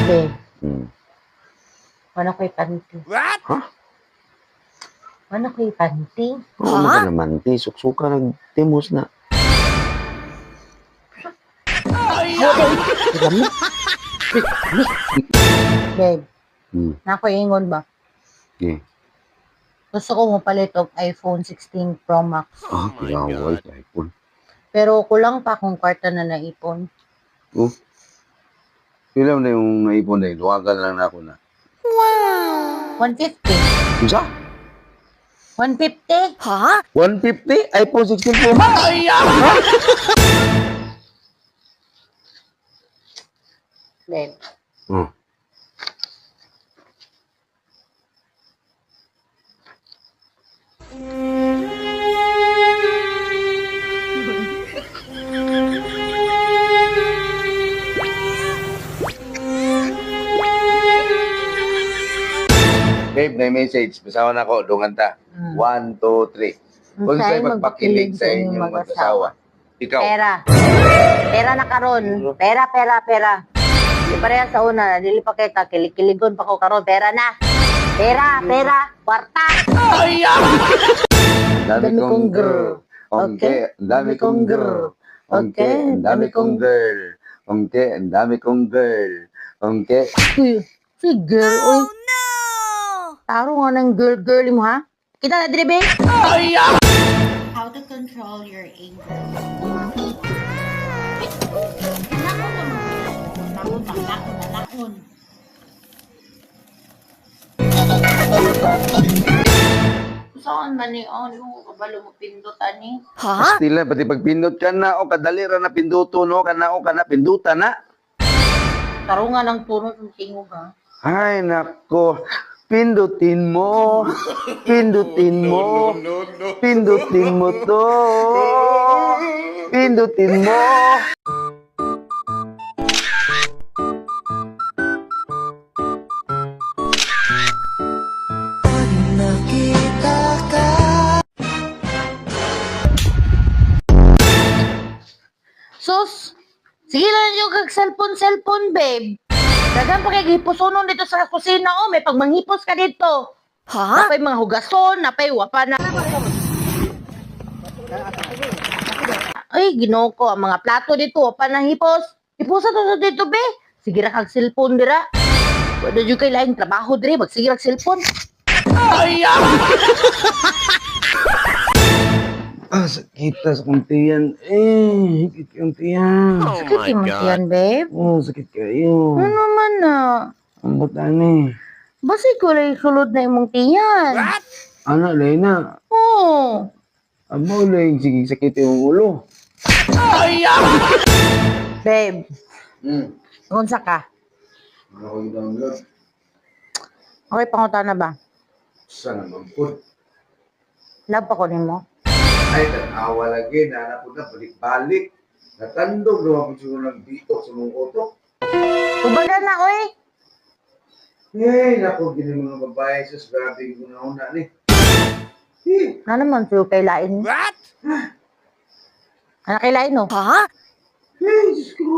Babe, Hmm. wala ko'y panty. What? Ha? Wala ko'y panty. Oo ka naman, ti. Suksuka ng timos na. Babe, Hmm. nakoingon ba? Okay. Gusto ko mapalit og iPhone 16 Pro Max. Ah, kilaway ka iPhone. Pero kulang pa akong kwarta na naipon. Oh. Ilan na yung naipon na yun? Luwagan lang na ako na. 150. Isa? 150? 150? iPhone 16 Pro Max? Babe, Hmm. Babe, may message. Basawan ako. Dungan ta. 1, 2, 3. Kung sa'yo magpakilig sa inyong mag-asawa. Ikaw. pera. Pera na karon. Pera. Di pareha sa una, dili pa kita, kilikiligon pa ko karon. Pera na. Pera. Kwarta. Ang dami kong girl. Okay, ang dami kong girl. Okay, ang dami kong girl. Okay, ang dami kong girl. Okay. Uy, si girl, uy. Taro nga ng girl mo, ha? Kita na, dili, babe? How to control your anger. Nakon. Saan man ni, oh, di mo kabalo mo pindot, ani? Stila, pati pag pindot ka na, o kadali ra na pinduto, no? Kana pindutan na. Taro nga ng puno ng tingog, ha? Ay, nako. Pindutin mo. Pindutin mo. Pindutin mo to. Pindutin mo. Sus! Sige lang yung kag cellphone, babe. Dagan pa kay gipusunon dito sa kusina, oh. May pagmanghipos ka dito. Napay mga hugason, napay wapa na. Ay, ginoo ko. Ang mga plato dito, wapa na hipos. Hiposa to dito, be. Sige ra kag cellphone dira. Wala dyan kay laing trabaho diri. Magsige ra kag cellphone. Ah, sakit sa kong tiyan. Sakit kong tiyan. Sakit mo yan, babe. Oh, sakit kayo. Ano naman na? Ang butani. Basi ko lang sulod na imong tiyan. What? Anak, Lena. Oo. Abo, lang. Sige, sakit yung ulo. Babe, Hmm. unsa ka? Ano ko yung download? Okay, pangutan na ba? Saan naman po? Love pa ko nimo. Ay, tanawa lagi. Nahanap ko na balik-balik. Natandog naman po siguro ng dito sa mong auto. Ubaga na, oy. Naku, gini mga babae sa grabe yung una ni. Na naman siyo kay lain. What? Ano kay lain, no? Diyos ko.